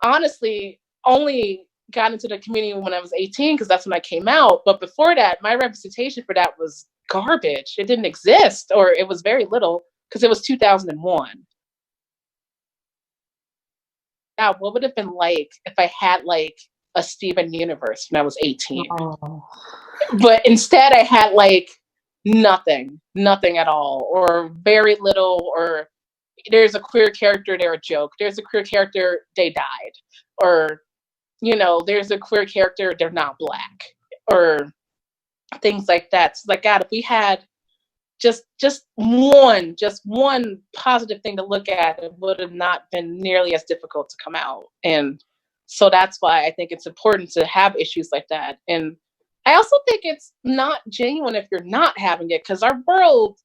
honestly, only got into the community when I was 18 because that's when I came out. But before that, my representation for that was garbage. It didn't exist, or it was very little because it was 2001. Now, what would it have been like if I had like a Steven Universe when I was 18? Oh. But instead, I had like nothing at all, or very little, or there's a queer character, they're a joke. There's a queer character, they died. Or, you know, there's a queer character, they're not Black. Or things like that. So like, God, if we had just one positive thing to look at, it would have not been nearly as difficult to come out. And so that's why I think it's important to have issues like that. And I also think it's not genuine if you're not having it, because our world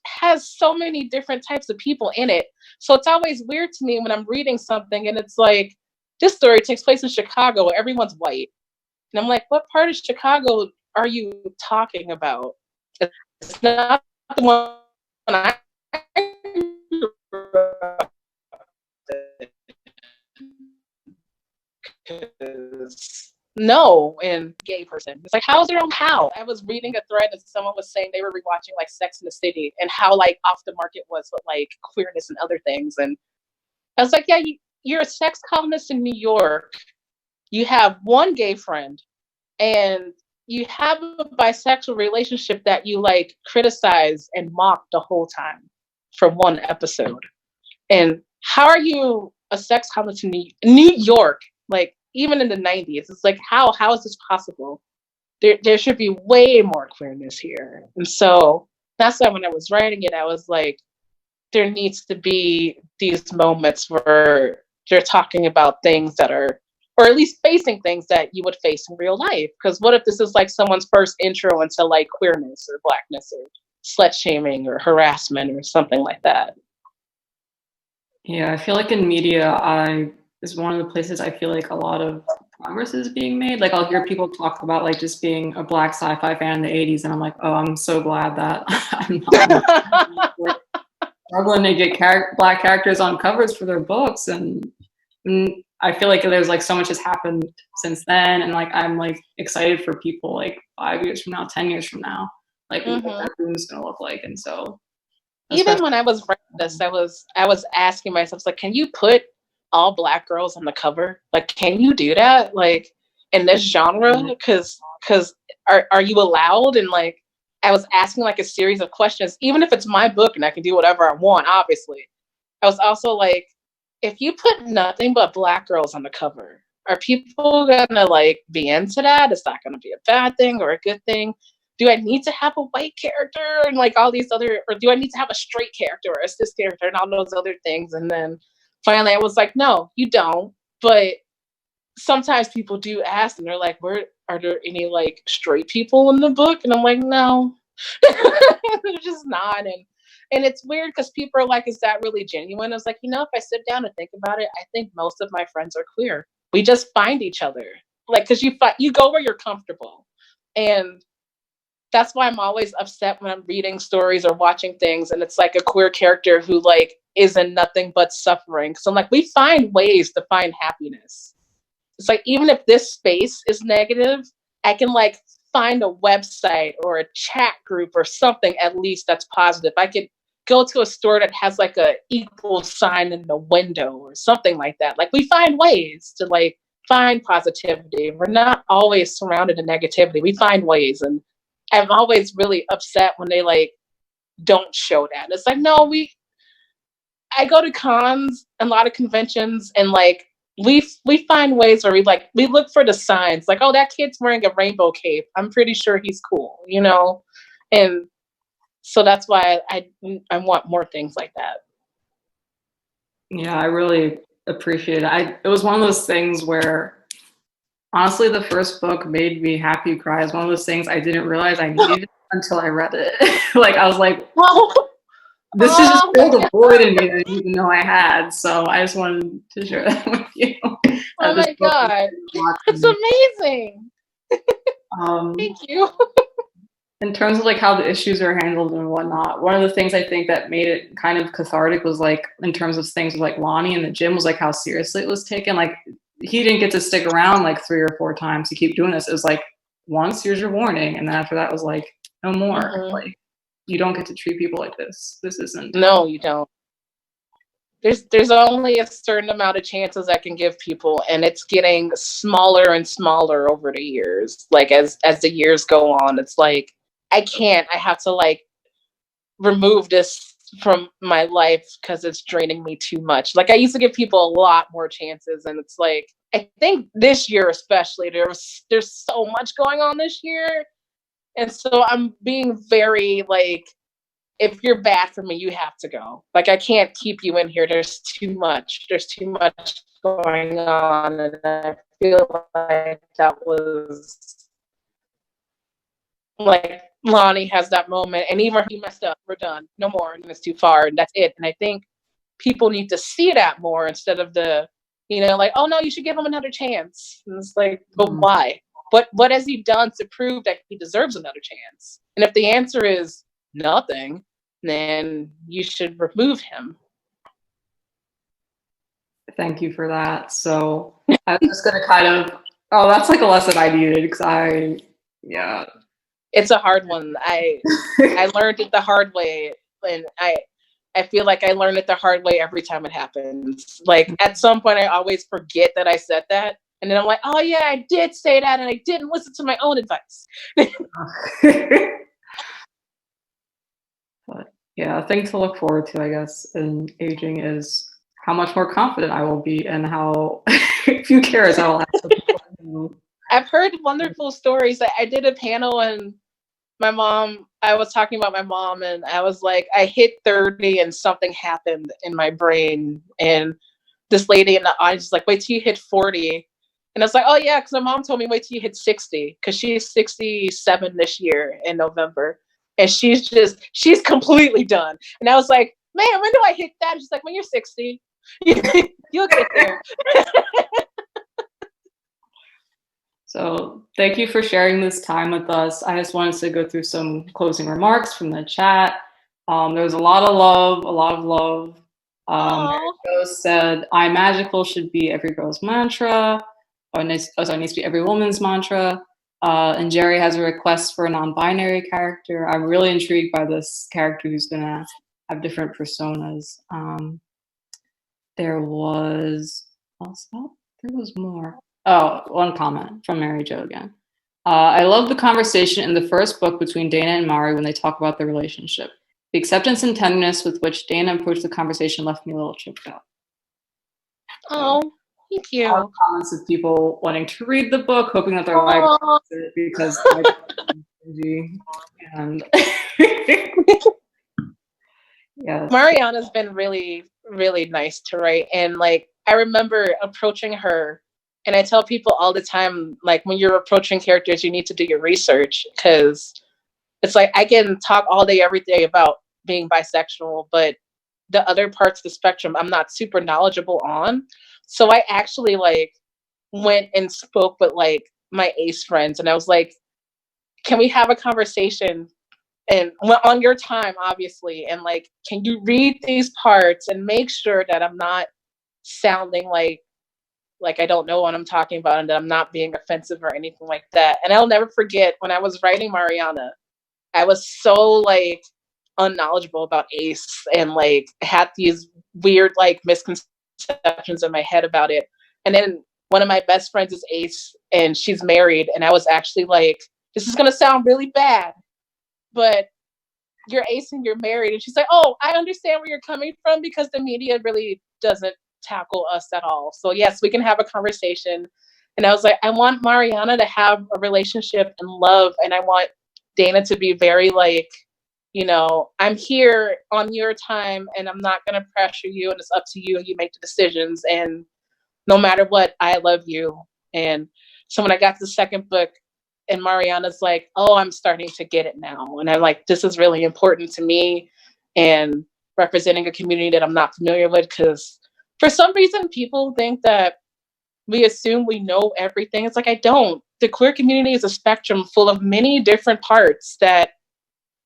has so many different types of people in it. So it's always weird to me when I'm reading something and it's like, this story takes place in Chicago, everyone's white. And I'm like, what part of Chicago are you talking about? It's not the one I no, and gay person. It's like, how's their own how? I was reading a thread and someone was saying they were rewatching like Sex in the City and how like off the market was with like queerness and other things. And I was like, yeah, you're a sex columnist in New York. You have one gay friend and you have a bisexual relationship that you like criticize and mock the whole time for one episode. And how are you a sex columnist in New York? Like, even in the 90s, it's like, how is this possible? There should be way more queerness here. And so that's why when I was writing it, I was like, there needs to be these moments where they're talking about things that are, or at least facing things that you would face in real life. Because what if this is like someone's first intro into like queerness or Blackness or slut shaming or harassment or something like that? Yeah, I feel like in media, is one of the places I feel like a lot of progress is being made. Like I'll hear people talk about like just being a Black sci-fi fan in the 80s, and I'm like, oh, I'm so glad that I'm not struggling to get Black characters on covers for their books. And I feel like there's like so much has happened since then, and like I'm like excited for people like 5 years from now, 10 years from now, like what that room's gonna look like. And so even when I was writing this, I was asking myself, like, can you put all Black girls on the cover? Like, can you do that? Like, in this genre? Because are you allowed? And like, I was asking like a series of questions, even if it's my book and I can do whatever I want, obviously. I was also like, if you put nothing but Black girls on the cover, are people gonna like be into that? It's not gonna be a bad thing or a good thing. Do I need to have a white character and like all these other, or do I need to have a straight character or a cis character and all those other things? And then finally I was like, no, you don't. But sometimes people do ask and they're like, are there any like straight people in the book? And I'm like, no, they're just not. And it's weird because people are like, is that really genuine? I was like, if I sit down and think about it, I think most of my friends are queer. We just find each other. Like, because you go where you're comfortable. And that's why I'm always upset when I'm reading stories or watching things and it's like a queer character who like is in nothing but suffering. So I'm like, we find ways to find happiness. It's like, even if this space is negative, I can like find a website or a chat group or something at least that's positive. I could go to a store that has like a equal sign in the window or something like that. Like, we find ways to like find positivity. We're not always surrounded in negativity. We find ways. And I'm always really upset when they like don't show that. It's like, no, I go to cons, a lot of conventions, and like we find ways where we look for the signs. Like, oh, that kid's wearing a rainbow cape. I'm pretty sure he's cool, And so that's why I want more things like that. Yeah, I really appreciate it. It was one of those things where, honestly, the first book made me happy cry. It's one of those things I didn't realize I needed until I read it. Like, I was like, this is just filled a void in me that I didn't even know I had. So I just wanted to share that with you. Oh my God. It's amazing. Thank you. in terms of like how the issues are handled and whatnot, one of the things I think that made it kind of cathartic was like in terms of things with like Lonnie in the gym was like how seriously it was taken. Like he didn't get to stick around like 3 or 4 times to keep doing this. It was like once, here's your warning, and then after that was like no more. Like you don't get to treat people like this. This isn't. No, you don't. There's only a certain amount of chances I can give people, and it's getting smaller and smaller over the years. Like as the years go on, it's like I have to like remove this from my life because it's draining me too much. Like I used to give people a lot more chances, and it's like I think this year especially there's so much going on this year, and so I'm being very like, if you're bad for me, you have to go. Like I can't keep you in here. There's too much going on, and I feel like that was like Lonnie has that moment, and even he messed up. We're done. No more. And it's too far, and that's it. And I think people need to see that more instead of the, like, oh no, you should give him another chance. And it's like, but why? What has he done to prove that he deserves another chance? And if the answer is nothing, then you should remove him. Thank you for that. So I was just gonna kind of, that's like a lesson I needed because it's a hard one. I learned it the hard way, and I feel like I learn it the hard way every time it happens. Like at some point I always forget that I said that, and then I'm like, oh yeah, I did say that, and I didn't listen to my own advice. But yeah, a thing to look forward to, I guess, in aging is how much more confident I will be, and how few cares I will have. I've heard wonderful stories. I did a panel, and I was talking about my mom, and I was like, I hit 30 and something happened in my brain. And this lady in the audience was like, wait till you hit 40. And I was like, oh yeah, because my mom told me wait till you hit 60, because she's 67 this year in November. And she's completely done. And I was like, man, when do I hit that? And she's like, when you're 60, you'll get there. So thank you for sharing this time with us. I just wanted to go through some closing remarks from the chat. There was a lot of love. Mary Rose said, I'm magical should be every girl's mantra. It needs to be every woman's mantra. And Jerry has a request for a non-binary character. I'm really intrigued by this character who's gonna have different personas. There was more. Oh, one comment from Mary Jo again. I love the conversation in the first book between Dana and Mari when they talk about their relationship. The acceptance and tenderness with which Dana approached the conversation left me a little choked up. Oh, thank you. All comments of people wanting to read the book, hoping that their wife reads it because and yeah. Mariana's been really, really nice to write. And like I remember approaching her, and I tell people all the time, like when you're approaching characters, you need to do your research, because it's like I can talk all day, every day about being bisexual, but the other parts of the spectrum I'm not super knowledgeable on. So I actually like went and spoke with like my ace friends, and I was like, can we have a conversation and on your time, obviously, and like, can you read these parts and make sure that I'm not sounding like I don't know what I'm talking about, and that I'm not being offensive or anything like that. And I'll never forget when I was writing Mariana, I was so like unknowledgeable about Ace, and like had these weird like misconceptions in my head about it. And then one of my best friends is Ace, and she's married, and I was actually like, this is gonna sound really bad, but you're Ace and you're married. And she's like, oh, I understand where you're coming from, because the media really doesn't tackle us at all. So yes, we can have a conversation. And I was like, I want Mariana to have a relationship and love, and I want Dana to be very like, I'm here on your time, and I'm not going to pressure you, and it's up to you, and you make the decisions, and no matter what, I love you. And so when I got to the second book, and Mariana's like, oh, I'm starting to get it now, and I'm like, this is really important to me, and representing a community that I'm not familiar with, because for some reason, people think that we assume we know everything. It's like, I don't. The queer community is a spectrum full of many different parts that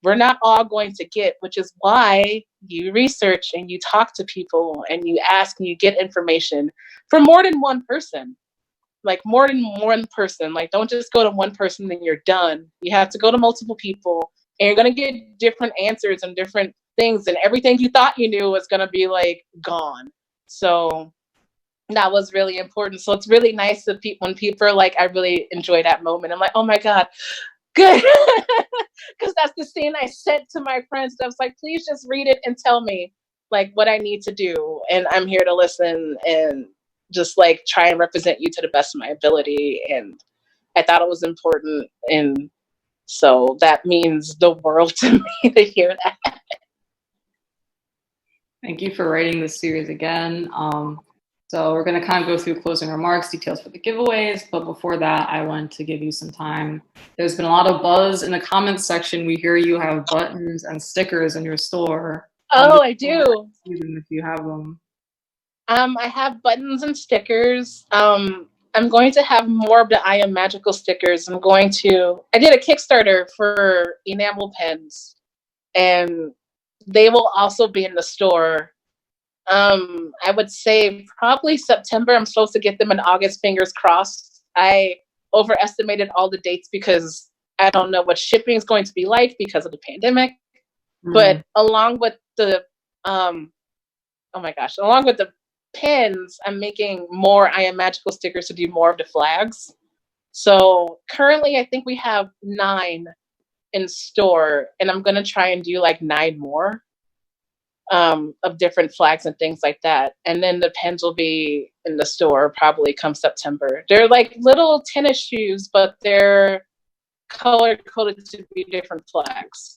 we're not all going to get, which is why you research and you talk to people and you ask and you get information from more than one person. Like more than one person. Like, don't just go to one person and you're done. You have to go to multiple people, and you're going to get different answers and different things, and everything you thought you knew was going to be like gone. So that was really important. So it's really nice that when people are like, I really enjoy that moment. I'm like, oh my God, good. Because that's the scene I sent to my friends. I was like, please just read it and tell me like what I need to do. And I'm here to listen and just like try and represent you to the best of my ability. And I thought it was important. And so that means the world to me to hear that. Thank you for writing this series again. So we're going to kind of go through closing remarks, details for the giveaways. But before that, I want to give you some time. There's been a lot of buzz in the comments section. We hear you have buttons and stickers in your store. Oh, I do. If you have them. I have buttons and stickers. I'm going to have more of the I Am Magical stickers. I did a Kickstarter for enamel pens, and they will also be in the store. I would say probably September. I'm supposed to get them in August, fingers crossed. I overestimated all the dates because I don't know what shipping is going to be like because of the pandemic. But along with the, along with the pins, I'm making more I Am Magical stickers to do more of the flags. So currently I think we have 9 in store, and I'm going to try and do like 9 more of different flags and things like that. And then the pens will be in the store probably come September. They're like little tennis shoes, but they're color coded to be different flags.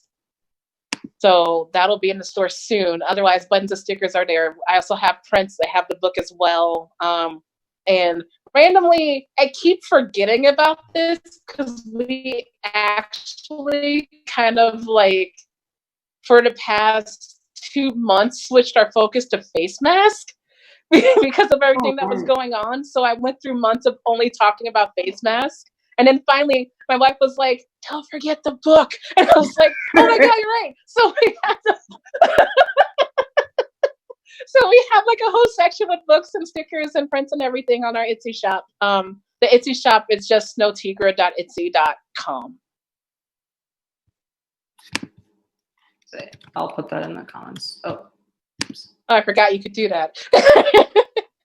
So that'll be in the store soon. Otherwise, buttons and stickers are there. I also have prints. I have the book as well. And randomly, I keep forgetting about this because we actually kind of like, for the past 2 months, switched our focus to face mask because of everything that was going on. So I went through months of only talking about face mask. And then finally, my wife was like, don't forget the book. And I was like, oh my God, you're right. So we had so we have like a whole section with books and stickers and prints and everything on our Etsy shop. The Etsy shop is just snowtigra.etsy.com. I'll put that in the comments. Oh, I forgot you could do that.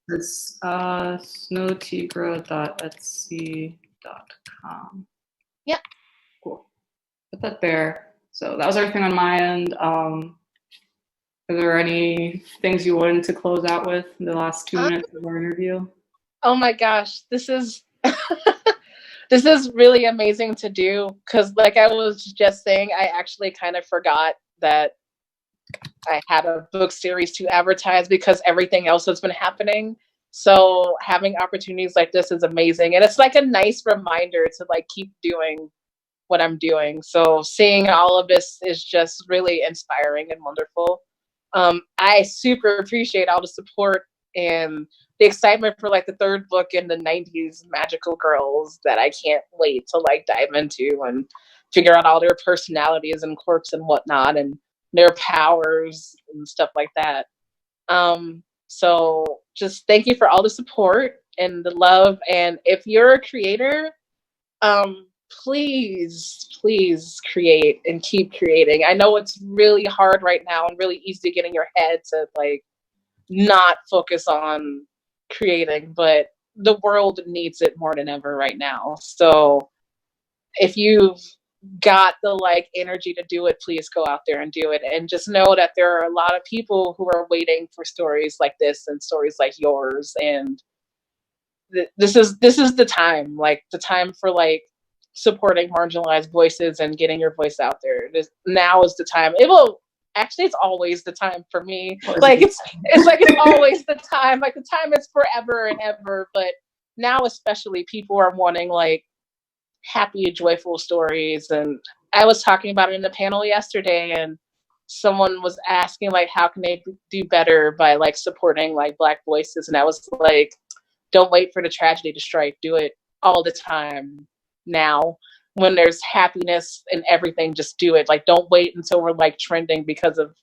It's snowtigra.etsy.com. Yeah. Cool. Put that there. So that was everything on my end. Are there any things you wanted to close out with in the last 2 minutes of our interview? Oh my gosh, this is this is really amazing to do because, like I was just saying, I actually kind of forgot that I had a book series to advertise because everything else has been happening. So having opportunities like this is amazing. And it's like a nice reminder to like keep doing what I'm doing. So seeing all of this is just really inspiring and wonderful. I super appreciate all the support and the excitement for like the 3rd book in the 90s magical girls that I can't wait to like dive into and figure out all their personalities and quirks and whatnot and their powers and stuff like that. So just thank you for all the support and the love. And if you're a creator, please create and keep creating. I know it's really hard right now and really easy to get in your head to like not focus on creating, but the world needs it more than ever right now. So if you've got the like energy to do it, please go out there and do it. And just know that there are a lot of people who are waiting for stories like this and stories like yours. And this is the time, like the time for like supporting marginalized voices and getting your voice out there. Now is the time. It's always the time for me. Like it's always the time. Like the time is forever and ever, but now especially people are wanting like happy, joyful stories. And I was talking about it in the panel yesterday, and someone was asking like how can they do better by like supporting like Black voices, and I was like, Don't wait for the tragedy to strike. Do it all the time now. When there's happiness and everything, just do it. Like, don't wait until we're like trending because of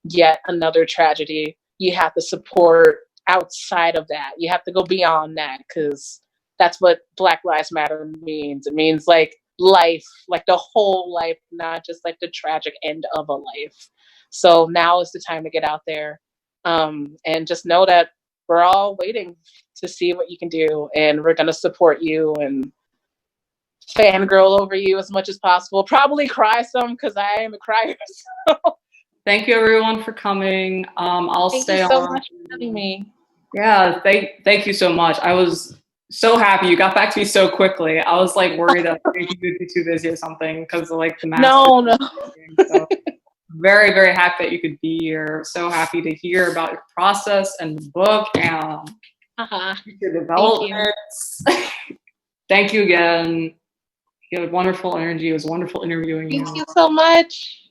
yet another tragedy. You have to support outside of that. You have to go beyond that, because that's what Black Lives Matter means. It means like life, like the whole life, not just like the tragic end of a life. So now is the time to get out there, and just know that we're all waiting to see what you can do, and we're going to support you and fangirl over you as much as possible. Probably cry some, because I am a crier. So. Thank you, everyone, for coming. I'll stay on. Thank you so much for having me. Yeah, thank you so much. I was so happy you got back to me so quickly. I was like worried that you would be too busy or something because of like the master. No. So very, very happy that you could be here. So happy to hear about your process and the book and your developments. Thank you again. You had wonderful energy. It was wonderful interviewing you. Thank you so much.